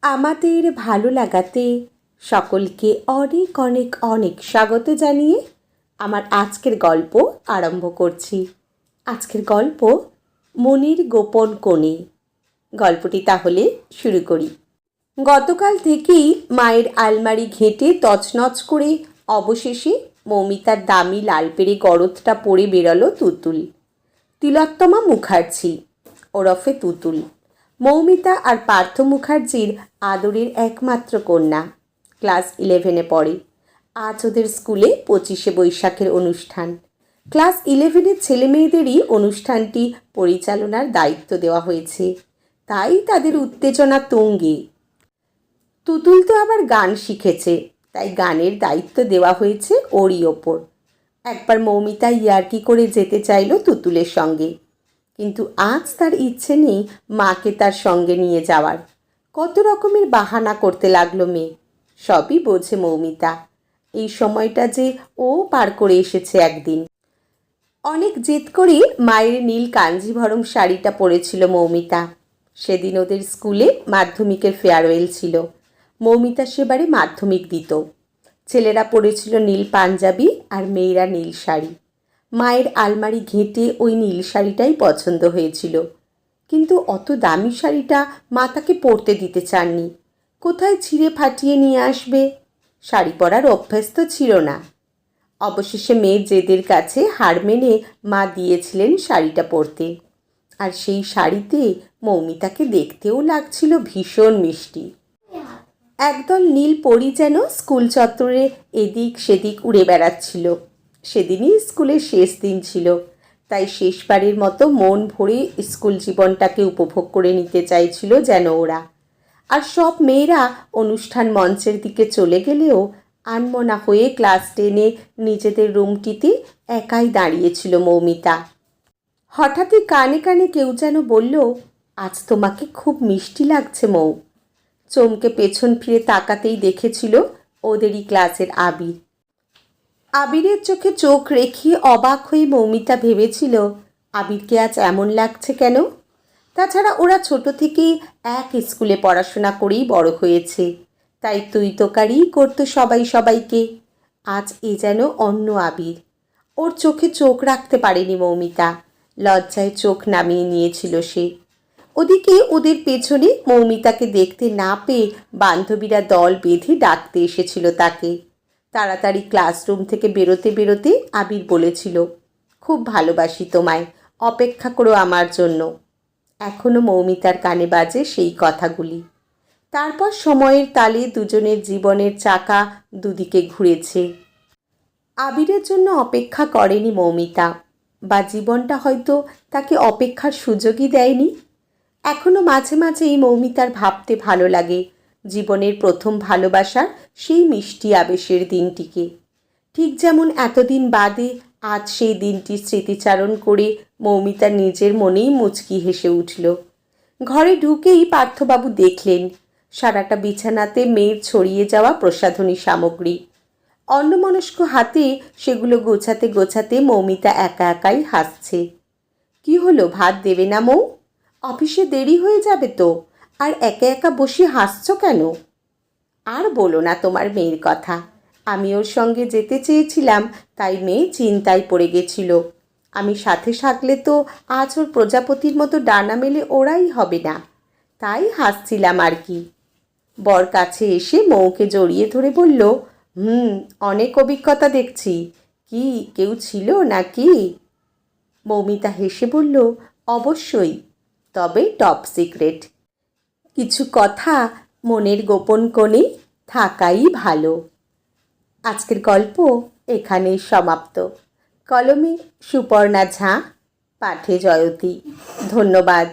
আমাদের ভালো লাগাতে সকলকে অনেক অনেক অনেক স্বাগত জানিয়ে আমার আজকের গল্প আরম্ভ করছি। আজকের গল্প মনির গোপন কোণে। গল্পটি তাহলে শুরু করি। গতকাল থেকেই মায়ের আলমারি ঘেঁটে তছনছ করে অবশেষে মৌমিতার দামি লাল পেড়ে গরদটা পড়ে বেরোলো তুতুল। তিলোত্তমা মুখার্জি ওরফে তুতুল, মৌমিতা আর পার্থ মুখার্জির আদরের একমাত্র কন্যা। ক্লাস 11-এ পড়ে। আজ ওদের স্কুলে 25শে বৈশাখের অনুষ্ঠান। ক্লাস 11-এর ছেলেমেয়েদেরই অনুষ্ঠানটি পরিচালনার দায়িত্ব দেওয়া হয়েছে, তাই তাদের উত্তেজনা তুঙ্গে। তুতুল তো আবার গান শিখেছে, তাই গানের দায়িত্ব দেওয়া হয়েছে ওরই ওপর। একবার মৌমিতা ইয়ার্কি করে যেতে চাইল তুতুলের সঙ্গে, কিন্তু আজ তার ইচ্ছে নেই মাকে তার সঙ্গে নিয়ে যাওয়ার। কত রকমের বাহানা করতে লাগলো মেয়ে। সবই বোঝে মৌমিতা। এই সময়টা যে ও পার করে এসেছে একদিন। অনেক জেদ করে মায়ের নীল কাঞ্জিভরম শাড়িটা পরেছিল মৌমিতা। সেদিন ওদের স্কুলে মাধ্যমিকের ফেয়ারওয়েল ছিল। মৌমিতা সেবারে মাধ্যমিক দিত। ছেলেরা পরেছিল নীল পাঞ্জাবি আর মেয়েরা নীল শাড়ি। মায়ের আলমারি ঘেঁটে ওই নীল শাড়িটাই পছন্দ হয়েছিল, কিন্তু অত দামি শাড়িটা মা তাকে পরতে দিতে চাননি। কোথায় ছিঁড়ে ফাটিয়ে নিয়ে আসবে? শাড়ি পরার অভ্যাস তো ছিল না। অবশেষে মেয়ের জেদের কাছে হার মেনে মা দিয়েছিলেন শাড়িটা পরতে। আর সেই শাড়িতে মৌমিতাকে দেখতেও লাগছিল ভীষণ মিষ্টি। একদল নীল পরি যেন স্কুল চত্বরে এদিক সেদিক উড়ে বেড়াচ্ছিল। সেদিনই স্কুলের শেষ দিন ছিল, তাই শেষবারের মতো মন ভরে স্কুল জীবনটাকে উপভোগ করে নিতে চাইছিল যেন ওরা। আর সব মেয়েরা অনুষ্ঠান মঞ্চের দিকে চলে গেলেও আনমনা হয়ে ক্লাস 10-এ নিজেদের রুমটিতে একাই দাঁড়িয়েছিল মৌমিতা। হঠাৎই কানে কানে কেউ যেন বলল, আজ তোমাকে খুব মিষ্টি লাগছে মৌ। চমকে পেছন ফিরে তাকাতেই দেখেছিল ওদেরই ক্লাসের আবির। আবিরের চোখে চোখ রেখে অবাক হয়ে মৌমিতা ভেবেছিল, আবিরকে আজ এমন লাগছে কেন? তাছাড়া ওরা ছোট থেকেই এক স্কুলে পড়াশোনা করেই বড় হয়েছে, তাই তুই তোকারি করতো সবাই সবাইকে। আজ এ যেন অন্য আবির। ওর চোখে চোখ রাখতে পারেনি মৌমিতা। লজ্জায় চোখ নামিয়ে নিয়েছিল সে। ওদিকে ওদের পেছনে মৌমিতাকে দেখতে না পেয়ে বান্ধবীরা দল বেঁধে ডাকতে এসেছিল তাকে। তাড়াতাড়ি ক্লাসরুম থেকে বেরোতে বেরোতে আবির বলেছিল, খুব ভালোবাসি তোমায়, অপেক্ষা করো আমার জন্য। এখনও মৌমিতার কানে বাজে সেই কথাগুলি। তারপর সময়ের তালে দুজনের জীবনের চাকা দুদিকে ঘুরেছে। আবিরের জন্য অপেক্ষা করেনি মৌমিতা, বা জীবনটা হয়তো তাকে অপেক্ষার সুযোগই দেয়নি। এখনও মাঝে মাঝে এই মৌমিতার ভাবতে ভালো লাগে জীবনের প্রথম ভালোবাসার সেই মিষ্টি আবেশের দিনটিকে। ঠিক যেমন এতদিন বাদে আজ সেই দিনটির স্মৃতিচারণ করে মৌমিতা নিজের মনেই মুচকি হেসে উঠল। ঘরে ঢুকেই পার্থবাবু দেখলেন সারাটা বিছানাতে মেয়ের ছড়িয়ে যাওয়া প্রসাধনী সামগ্রী। অন্যমনস্ক হাতে সেগুলো গোছাতে গোছাতে মৌমিতা একা একাই হাসছে। কি হলো, ভাত দেবে না মৌ? অফিসে দেরি হয়ে যাবে তো, আর একা একা বসে হাসছো কেন? আর বলো না তোমার মেয়ের কথা। আমি ওর সঙ্গে যেতে চেয়েছিলাম, তাই মেয়ে চিন্তায় পড়ে গেছিল। আমি সাথে থাকলে তো আজ ওর প্রজাপতির মতো ডানা মেলে ওড়াই হবে না, তাই হাসছিলাম আর কি। বর কাছে এসে মৌকে জড়িয়ে ধরে বলল, অনেক অভিজ্ঞতা দেখছি। কি কেউ ছিল নাকি? মৌমিতা হেসে বলল, অবশ্যই, তবে টপ সিক্রেট। কিছু কথা মনের গোপন কোণে থাকাই ভালো। আজকের গল্প এখানেই সমাপ্ত। কলমে সুপর্ণা ঝা, পাঠে জয়তী। ধন্যবাদ।